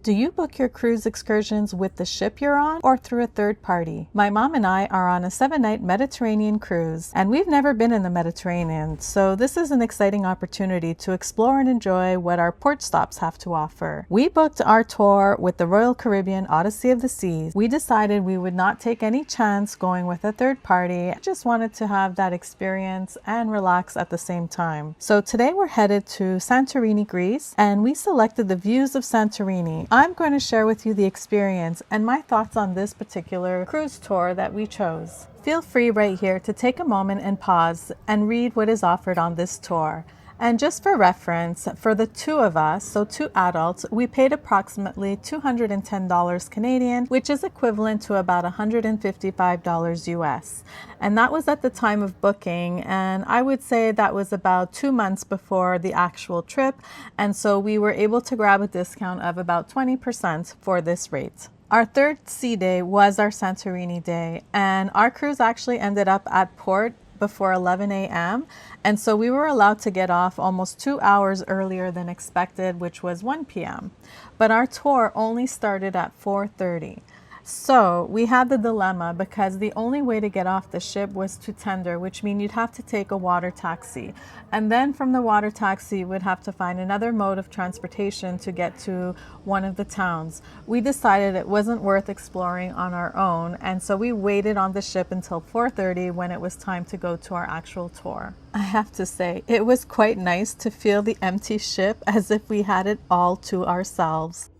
Do you book your cruise excursions with the ship you're on or through a third party? My mom and I are on a 7-night Mediterranean cruise, and we've never been in the Mediterranean, so this is an exciting opportunity to explore and enjoy what our port stops have to offer. We booked our tour with the Royal Caribbean Odyssey of the Seas. We decided we would not take any chance going with a third party, just wanted to have that experience and relax at the same time. So today we're headed to Santorini, Greece, and we selected the Views of Santorini. I'm going to share with you the experience and my thoughts on this particular cruise tour that we chose. Feel free right here to take a moment and pause and read what is offered on this tour. And just for reference, for the two of us, so 2 adults, we paid approximately $210 Canadian, which is equivalent to about $155 US. And that was at the time of booking, and I would say that was about 2 months before the actual trip, and so we were able to grab a discount of about 20% for this rate. Our third sea day was our Santorini day, and our cruise actually ended up at port before 11 a.m. And so we were allowed to get off almost 2 hours earlier than expected, which was 1 p.m. But our tour only started at 4:30. So we had the dilemma because the only way to get off the ship was to tender, which means you'd have to take a water taxi. And then from the water taxi, we'd have to find another mode of transportation to get to one of the towns. We decided it wasn't worth exploring on our own, and so we waited on the ship until 4:30 when it was time to go to our actual tour. I have to say, it was quite nice to feel the empty ship as if we had it all to ourselves.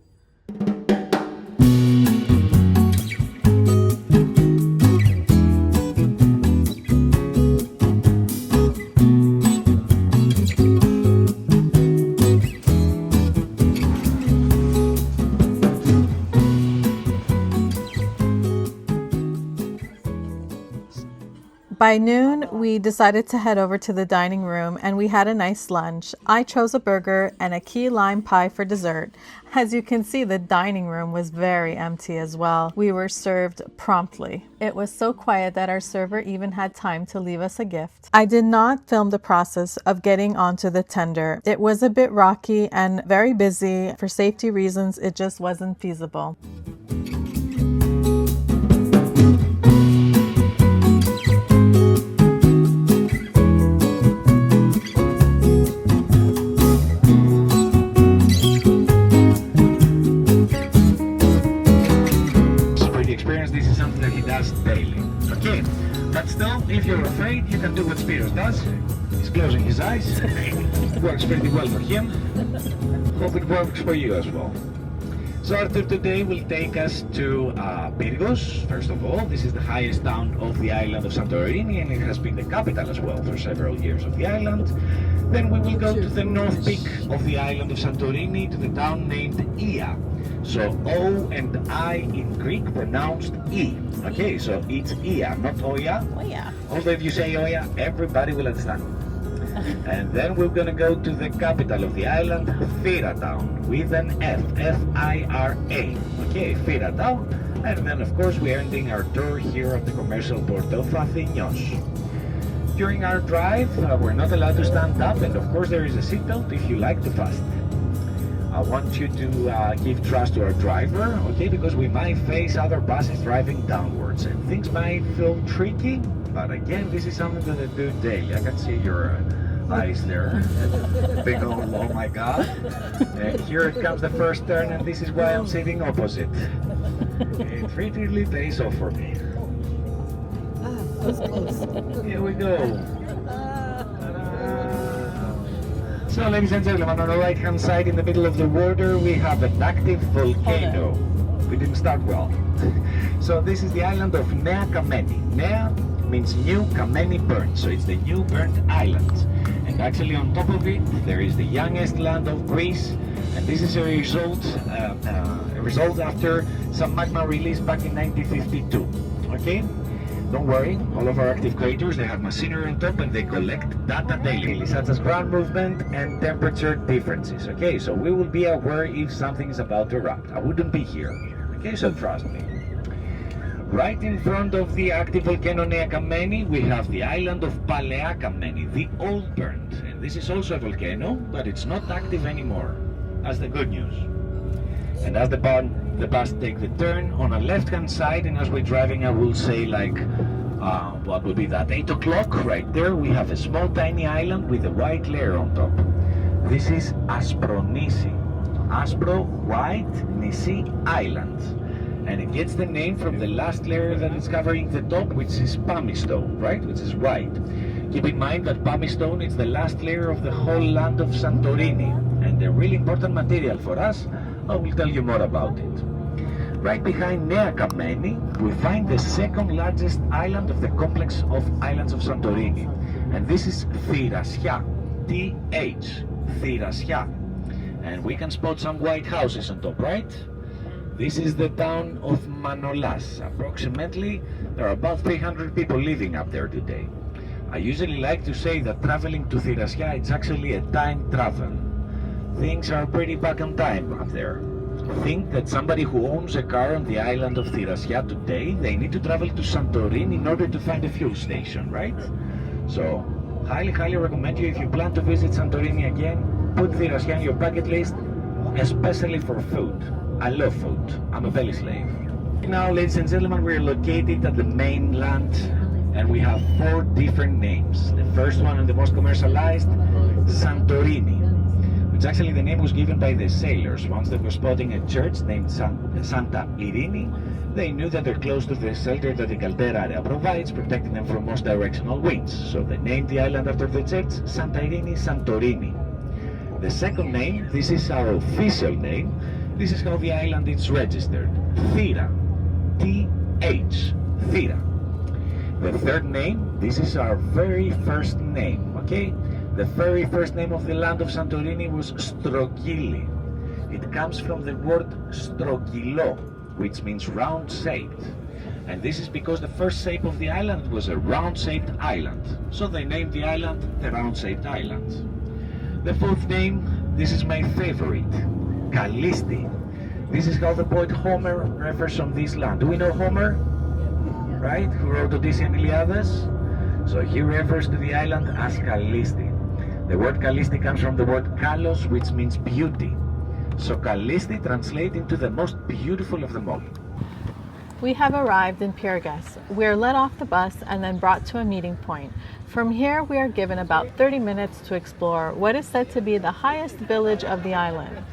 By noon, we decided to head over to the dining room and we had a nice lunch. I chose a burger and a key lime pie for dessert. As you can see, the dining room was very empty as well. We were served promptly. It was so quiet that our server even had time to leave us a gift. I did not film the process of getting onto the tender. It was a bit rocky and very busy. For safety reasons, it just wasn't feasible. But still, if you're afraid, you can do what Pyrgos does. He's closing his eyes. It works pretty well for him. Hope it works for you as well. So our tour today will take us to Pyrgos. First of all, this is the highest town of the island of Santorini, and it has been the capital as well for several years of the island. Then we will go to the north peak of the island of Santorini, to the town named Ia. So O and I in Greek pronounced E. Okay, so it's Ia, not Oya. Oya. Although if you say Oya, everybody will understand. And then we're gonna go to the capital of the island, Fira town, with an F, F-I-R-A. Okay, Fira town. And then of course we're ending our tour here at the commercial port of Athenios. During our drive, we're not allowed to stand up, and of course there is a seatbelt if you like to fast. I want you to give trust to our driver, okay, because we might face other buses driving downwards and things might feel tricky, but again, this is something that I do daily. I can see your eyes there. Big old, oh my god. And here it comes the first turn, and this is why I'm sitting opposite. It really pays off for me. Here we go. So, ladies and gentlemen, on the right-hand side in the middle of the water, we have an active volcano. We didn't start well. So this is the island of Nea Kameni. Nea means new, Kameni burnt, so it's the new burnt island. And actually on top of it, there is the youngest land of Greece, and this is a result after some magma release back in 1952. Okay? Don't worry, all of our active craters, they have machinery on top and they collect data daily, such as ground movement and temperature differences. Okay, so we will be aware if something is about to erupt. I wouldn't be here. Okay, so trust me. Right in front of the active volcano Nea Kameni, we have the island of Palea Kameni, the old burnt. And this is also a volcano, but it's not active anymore. That's the good news. And as the bus takes the turn on a left-hand side, and as we're driving, I will say like, what would be that? 8 o'clock, right there, we have a small tiny island with a white layer on top. This is Aspronisi. Aspro, white, Nisi Island. And it gets the name from the last layer that is covering the top, which is pumice stone, right? Which is white. Keep in mind that pumice stone is the last layer of the whole land of Santorini, and a really important material for us. I will tell you more about it. Right behind Nea Kameni, we find the second largest island of the complex of islands of Santorini, and this is Thirassia, T-H, Thirassia. And we can spot some white houses on top, right? This is the town of Manolas. Approximately, there are about 300 people living up there today. I usually like to say that traveling to Thirassia is actually a time travel. Things are pretty back on time up there. Think that somebody who owns a car on the island of Thirassia today, they need to travel to Santorini in order to find a fuel station, right? So, highly recommend you, if you plan to visit Santorini again, put Thirassia on your bucket list, especially for food. I love food. I'm a belly slave. Now, ladies and gentlemen, we're located at the mainland, and we have 4 different names. The first one and the most commercialized, Santorini, which actually the name was given by the sailors. Once they were spotting a church named Santa Irini, they knew that they're close to the shelter that the caldera area provides, protecting them from most directional winds. So they named the island after the church, Santa Irini, Santorini. The second name, this is our official name, this is how the island is registered, Fira, T-H, Fira. The third name, this is our very first name, okay? The very first name of the land of Santorini was Strogili. It comes from the word strogilo, which means round-shaped. And this is because the first shape of the island was a round-shaped island. So they named the island the round-shaped island. The fourth name, this is my favorite, Kallisti. This is how the poet Homer refers on this land. Do we know Homer? Right? Who wrote Odyssey and Iliadas? So he refers to the island as Kallisti. The word Kallisti comes from the word kalos, which means beauty. So Kallisti translates into the most beautiful of them all. We have arrived in Pyrgos. We are let off the bus and then brought to a meeting point. From here, we are given about 30 minutes to explore what is said to be the highest village of the island.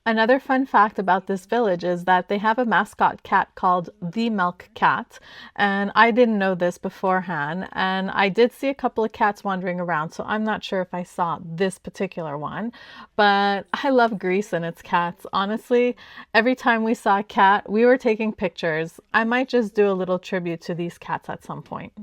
Another fun fact about this village is that they have a mascot cat called the Milk Cat, and I didn't know this beforehand, and I did see a couple of cats wandering around, so I'm not sure if I saw this particular one, but I love Greece and its cats. Honestly, every time we saw a cat, we were taking pictures. I might just do a little tribute to these cats at some point.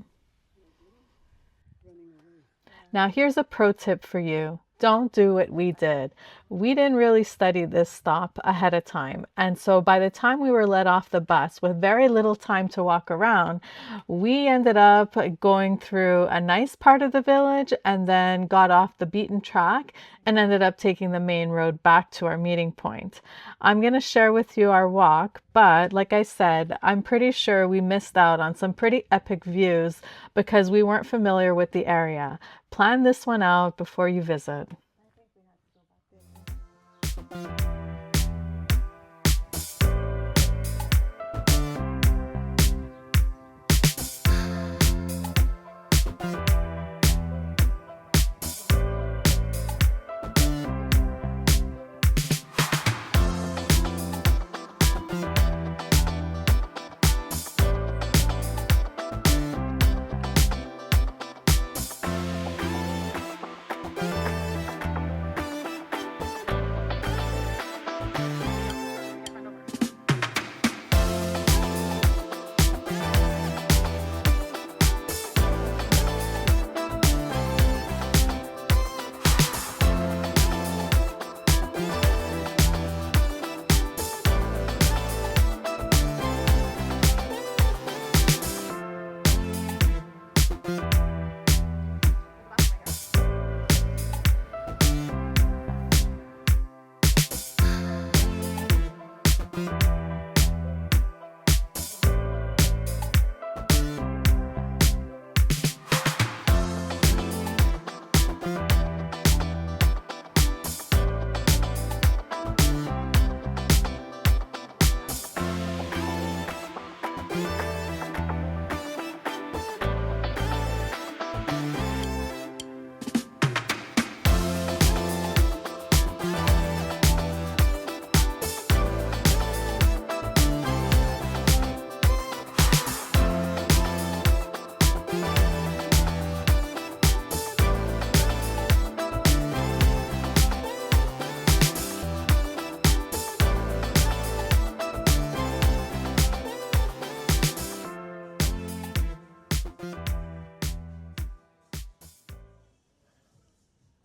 Now here's a pro tip for you. Don't do what we did. We didn't really study this stop ahead of time. And so by the time we were let off the bus with very little time to walk around, we ended up going through a nice part of the village and then got off the beaten track and ended up taking the main road back to our meeting point. I'm going to share with you our walk, but like I said, I'm pretty sure we missed out on some pretty epic views because we weren't familiar with the area. Plan this one out before you visit.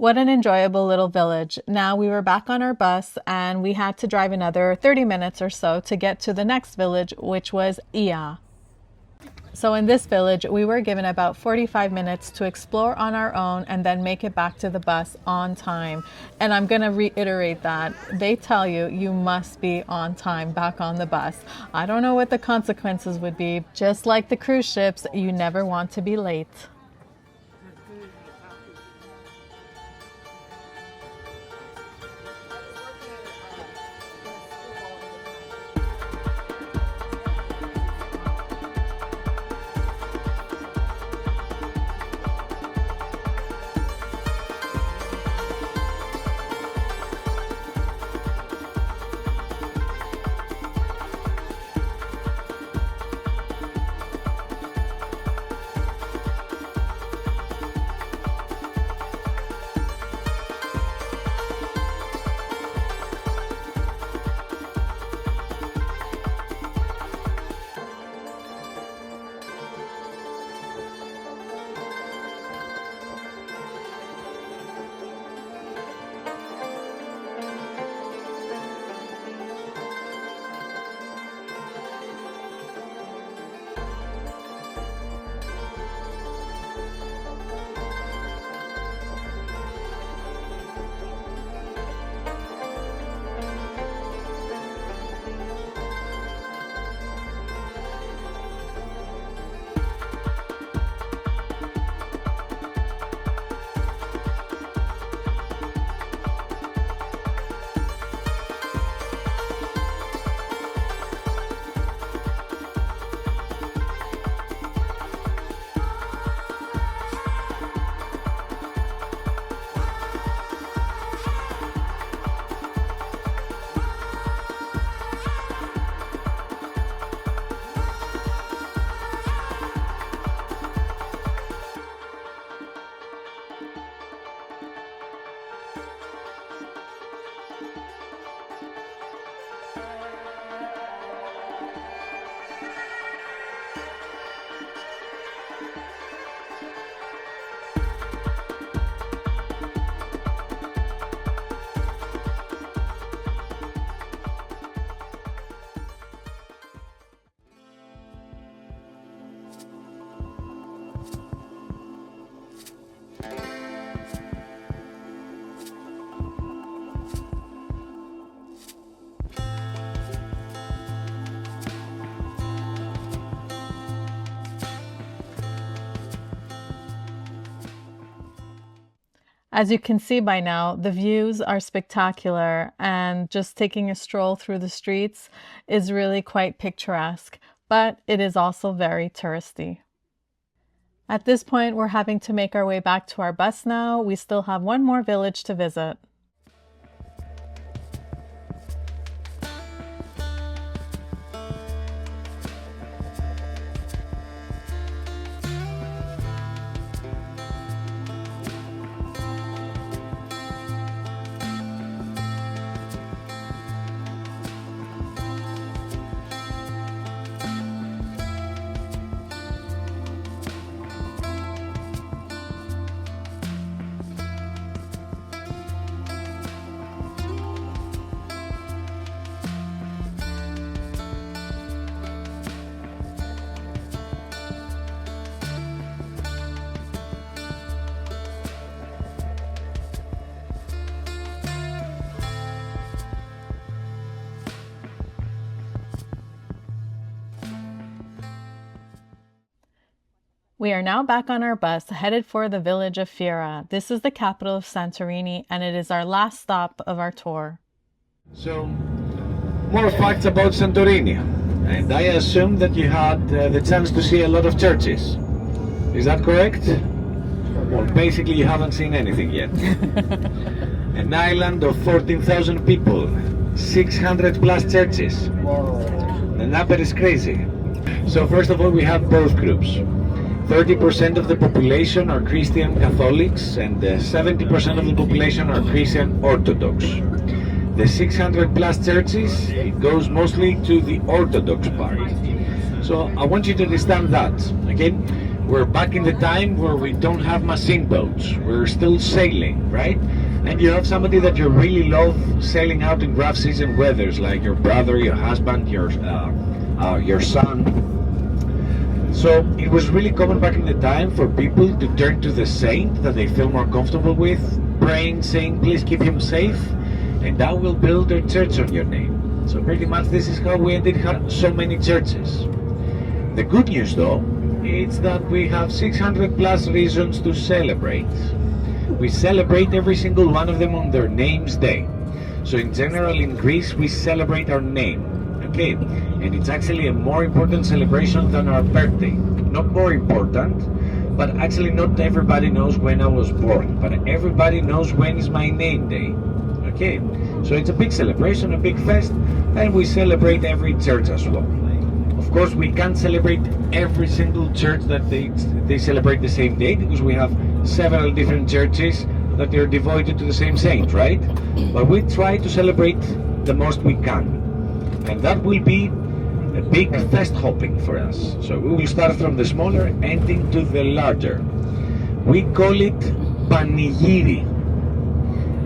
What an enjoyable little village. Now we were back on our bus and we had to drive another 30 minutes or so to get to the next village, which was Ia. So in this village, we were given about 45 minutes to explore on our own and then make it back to the bus on time. And I'm going to reiterate that. They tell you, you must be on time back on the bus. I don't know what the consequences would be. Just like the cruise ships, you never want to be late. As you can see by now, the views are spectacular, and just taking a stroll through the streets is really quite picturesque, but it is also very touristy. At this point, we're having to make our way back to our bus now. We still have one more village to visit. We are now back on our bus, headed for the village of Fira. This is the capital of Santorini, and it is our last stop of our tour. So, more facts about Santorini. And I assume that you had the chance to see a lot of churches. Is that correct? Well, basically you haven't seen anything yet. An island of 14,000 people, 600 plus churches. The number is crazy. So first of all, we have both groups. 30% of the population are Christian Catholics and 70% of the population are Christian Orthodox. The 600 plus churches, it goes mostly to the Orthodox part. So I want you to understand that, okay? We're back in the time where we don't have machine boats. We're still sailing, right? And you have somebody that you really love sailing out in rough season weathers, like your brother, your husband, your son. So it was really common back in the time for people to turn to the saint that they feel more comfortable with, praying, saying, please keep him safe, and I will build a church on your name. So pretty much this is how we ended up so many churches. The good news though, is that we have 600 plus reasons to celebrate. We celebrate every single one of them on their name's day. So in general in Greece we celebrate our name. Okay, and it's actually a more important celebration than our birthday. Not more important, but actually not everybody knows when I was born, but everybody knows when is my name day. Okay, so it's a big celebration, a big fest, and we celebrate every church as well. Of course, we can't celebrate every single church that they celebrate the same day, because we have several different churches that are devoted to the same saint, right? But we try to celebrate the most we can. And that will be a big fest hopping for us. So we will start from the smaller, ending to the larger. We call it Panigiri.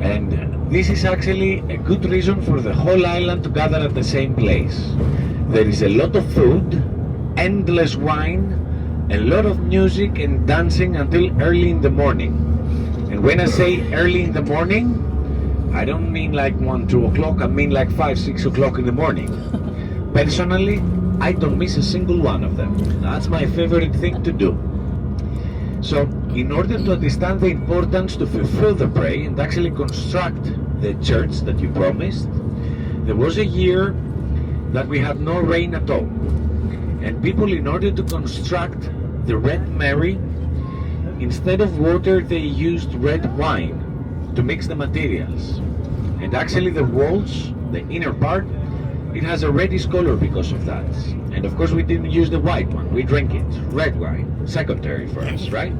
And this is actually a good reason for the whole island to gather at the same place. There is a lot of food, endless wine, a lot of music and dancing until early in the morning. And when I say early in the morning, I don't mean like 1, 2 o'clock, I mean like 5, 6 o'clock in the morning. Personally, I don't miss a single one of them. That's my favorite thing to do. So, in order to understand the importance to fulfill the prayer and actually construct the church that you promised, there was a year that we had no rain at all. And people, in order to construct the Red Mary, instead of water, they used red wine to mix the materials. And actually the walls, the inner part, it has a reddish color because of that. And of course we didn't use the white one, we drank it, red wine, secondary for us, right?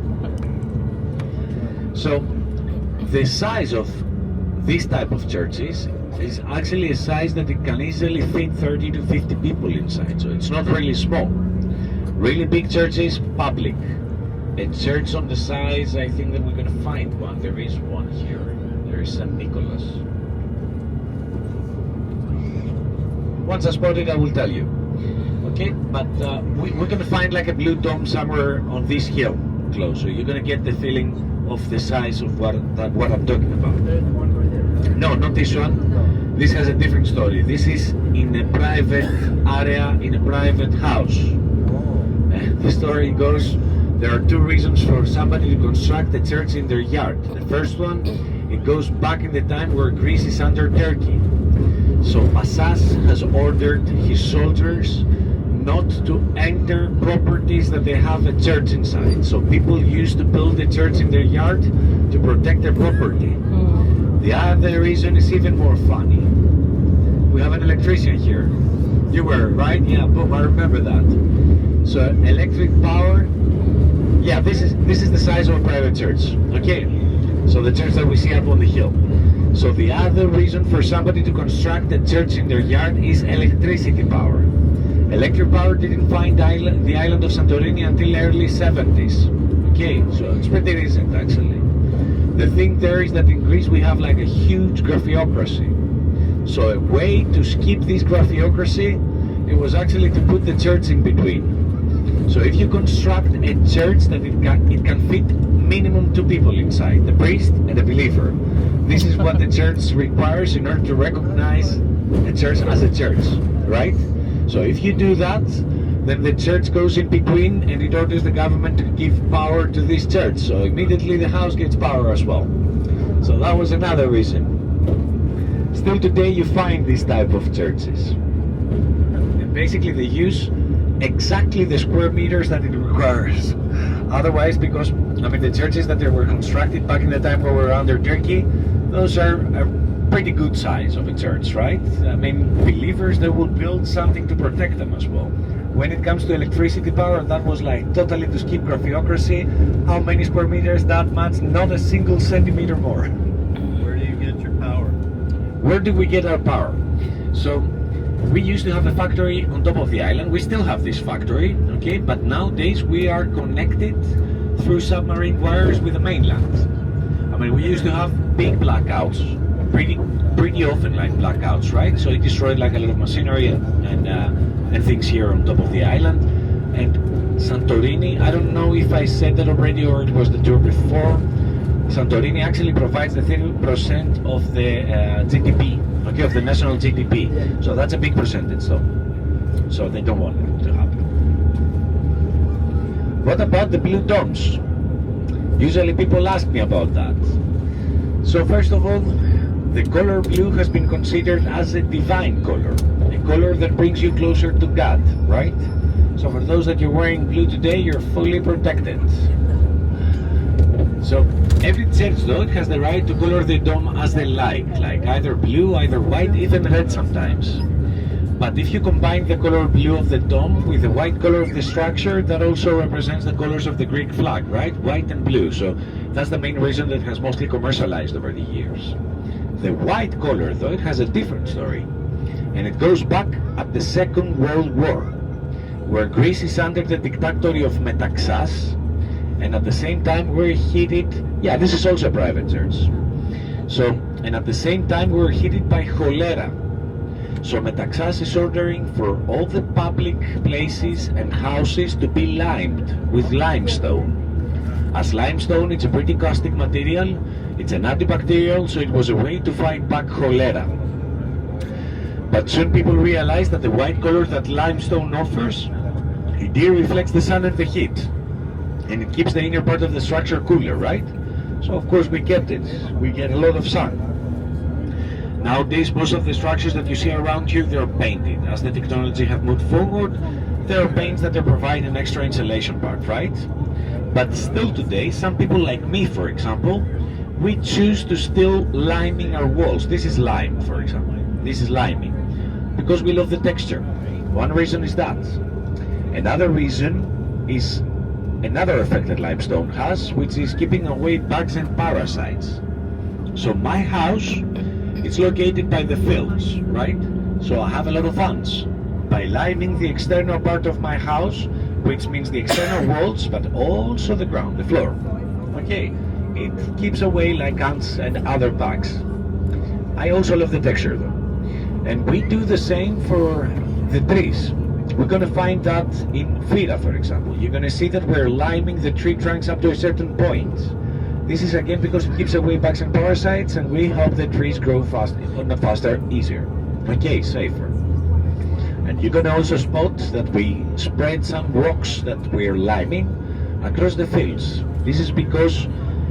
So the size of this type of churches is actually a size that it can easily fit 30 to 50 people inside, so it's not really small. Really big churches, public. A church on the size, I think that we're going to find one. There is one here. There is St. Nicholas. Once I spot it, I will tell you. Okay, but we're going to find like a blue dome somewhere on this hill close, so you're going to get the feeling of the size of what I'm talking about. No, not this one. This has a different story. This is in a private area, in a private house. The story goes there are two reasons for somebody to construct a church in their yard. The first one, it goes back in the time where Greece is under Turkey. So Passas has ordered his soldiers not to enter properties that they have a church inside. So people used to build a church in their yard to protect their property. The other reason is even more funny. We have an electrician here. You were, right? Yeah, boom, I remember that. So electric power, yeah, this is the size of a private church. Okay, so the church that we see up on the hill. So the other reason for somebody to construct a church in their yard is electricity power. Electric power didn't find the island of Santorini until early 70s. Okay, so it's pretty recent actually. The thing there is that in Greece we have like a huge grandiocracy. So a way to skip this grandiocracy, it was actually to put the church in between. So if you construct a church that it can fit minimum 2 people inside, the priest and the believer. This is what the church requires in order to recognize a church as a church, right? So if you do that, then the church goes in between and it orders the government to give power to this church. So immediately the house gets power as well. So that was another reason. Still today you find these type of churches. And basically they use exactly the square meters that it requires. Otherwise, because I mean the churches that they were constructed back in the time where we were under Turkey, those are pretty good size of a church, right? I mean, believers, they will build something to protect them as well. When it comes to electricity power, that was like totally to skip grandiocracy. How many square meters? That much, not a single centimeter more. Where do you get your power? Where do we get our power? So we used to have a factory on top of the island. We still have this factory, okay? But nowadays we are connected through submarine wires with the mainland. I mean, we used to have big blackouts, pretty often like blackouts, right? So it destroyed like a lot of machinery and things here on top of the island. And Santorini, I don't know if I said that already or it was the tour before. Santorini actually provides the 30% of the GDP, okay, of the national GDP. So that's a big percentage, though. So they don't want it to happen. What about the blue domes? Usually people ask me about that. So first of all, the color blue has been considered as a divine color, a color that brings you closer to God, right? So for those that you're wearing blue today, you're fully protected. So every church though, it has the right to color the dome as they like either blue, either white, even red sometimes. But if you combine the color blue of the dome with the white color of the structure, that also represents the colors of the Greek flag, right? White and blue. So that's the main reason that it has mostly commercialized over the years. The white color, though, it has a different story. And it goes back at the Second World War, where Greece is under the dictatorship of Metaxas, and at the same time we're hit, yeah, this is also a private church. So, and at the same time we're hit by cholera. So Metaxas is ordering for all the public places and houses to be limed with limestone. As limestone, it's a pretty caustic material, it's an antibacterial, so it was a way to fight back cholera. But soon people realized that the white color that limestone offers, it reflects the sun and the heat, and it keeps the inner part of the structure cooler, right? So of course we kept it, we get a lot of sun. Nowadays, most of the structures that you see around you, they're painted. As the technology have moved forward, there are paints that they provide an extra insulation part, right? But still today, some people like me, for example, we choose to still liming our walls. This is lime, for example. This is liming, because we love the texture. One reason is that. Another reason is another effect that limestone has, which is keeping away bugs and parasites. So my house, it's located by the fields, right? So I have a lot of ants. By liming the external part of my house, which means the external walls, but also the ground, the floor. Okay, it keeps away like ants and other bugs. I also love the texture though. And we do the same for the trees. We're gonna find that in Fira, for example. You're gonna see that we're liming the tree trunks up to a certain point. This is again because it keeps away bugs and parasites, and we hope the trees grow faster, easier. Okay, safer. And you can also spot that we spread some rocks that we're liming across the fields. This is because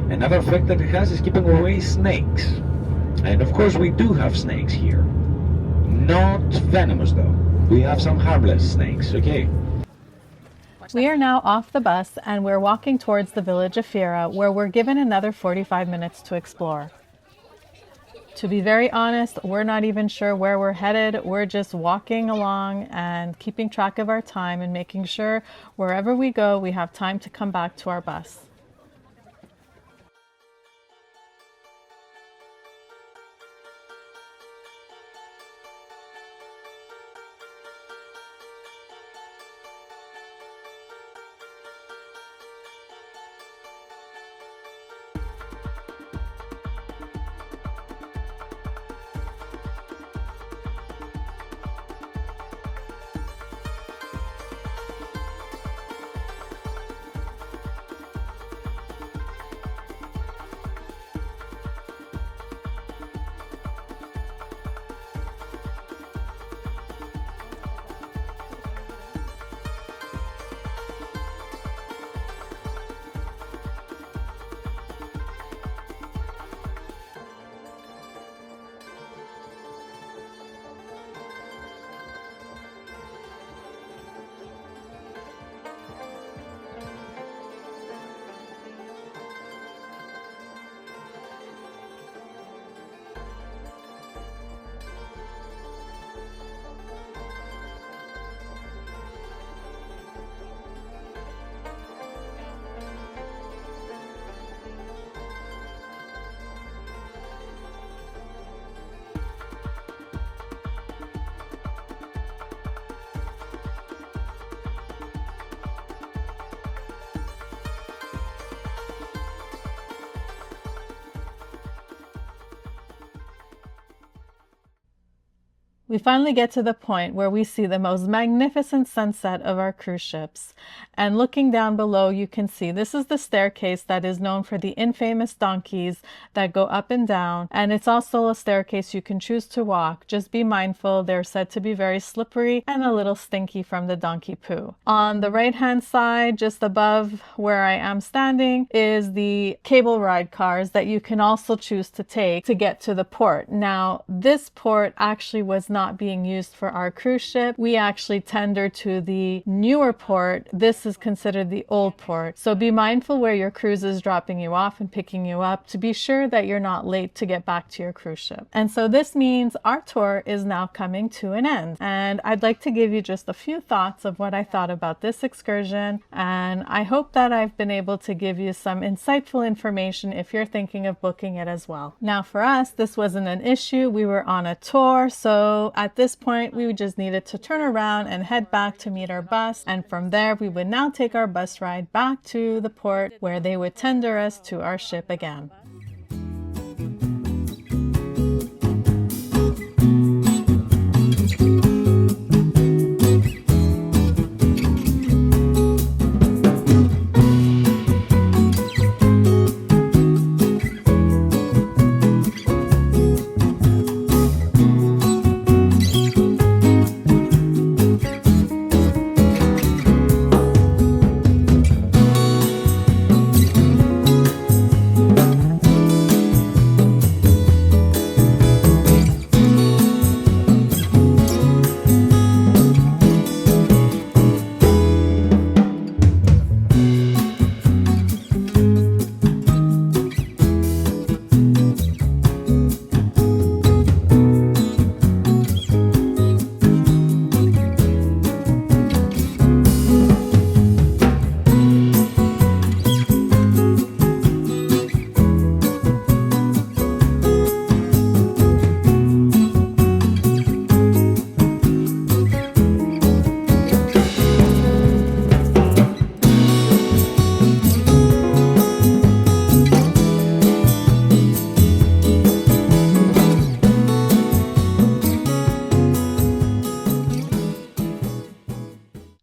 another effect that it has is keeping away snakes. And of course we do have snakes here. Not venomous though. We have some harmless snakes, okay? We are now off the bus and we're walking towards the village of Fira, where we're given another 45 minutes to explore. To be very honest, we're not even sure where we're headed. We're just walking along and keeping track of our time and making sure wherever we go, we have time to come back to our bus. We finally get to the point where we see the most magnificent sunset of our cruise ships. And looking down below, you can see this is the staircase that is known for the infamous donkeys that go up and down. And it's also a staircase you can choose to walk. Just be mindful, they're said to be very slippery and a little stinky from the donkey poo. On the right-hand side, just above where I am standing, is the cable ride cars that you can also choose to take to get to the port. Now, this port actually was not being used for our cruise ship. We actually tendered to the newer port. This is considered the old port. So be mindful where your cruise is dropping you off and picking you up to be sure that you're not late to get back to your cruise ship. And so this means our tour is now coming to an end. And I'd like to give you just a few thoughts of what I thought about this excursion. And I hope that I've been able to give you some insightful information if you're thinking of booking it as well. Now for us, this wasn't an issue. We were on a tour, so at this point, we just needed to turn around and head back to meet our bus. And from there, we would now take our bus ride back to the port where they would tender us to our ship again.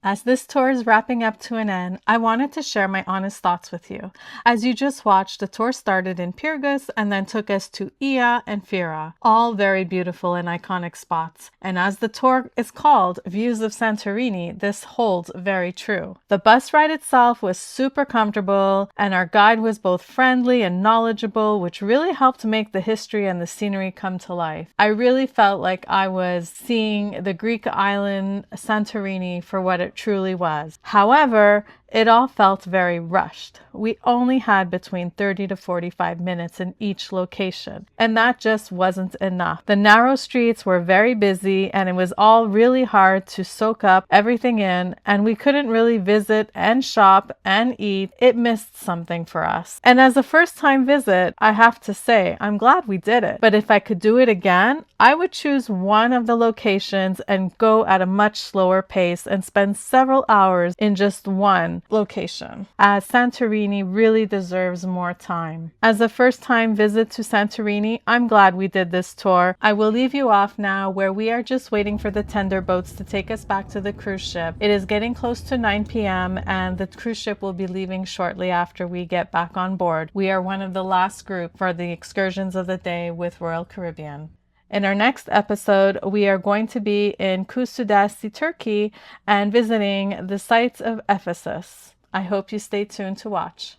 As this tour is wrapping up to an end, I wanted to share my honest thoughts with you. As you just watched, the tour started in Pyrgos and then took us to Ia and Fira, all very beautiful and iconic spots. And as the tour is called Views of Santorini, this holds very true. The bus ride itself was super comfortable, and our guide was both friendly and knowledgeable, which really helped make the history and the scenery come to life. I really felt like I was seeing the Greek island Santorini for what it truly was. However, it all felt very rushed. We only had between 30 to 45 minutes in each location, and that just wasn't enough. The narrow streets were very busy, and it was all really hard to soak up everything in, and we couldn't really visit and shop and eat. It missed something for us. And as a first-time visit, I have to say, I'm glad we did it. But if I could do it again, I would choose one of the locations and go at a much slower pace and spend several hours in just one location, as Santorini really deserves more time. As a first-time visit to Santorini, I'm glad we did this tour. I will leave you off now, where we are just waiting for the tender boats to take us back to the cruise ship. It is getting close to 9 p.m. and the cruise ship will be leaving shortly after we get back on board. We are one of the last group for the excursions of the day with Royal Caribbean. In our next episode, we are going to be in Kusudasi, Turkey, and visiting the sites of Ephesus. I hope you stay tuned to watch.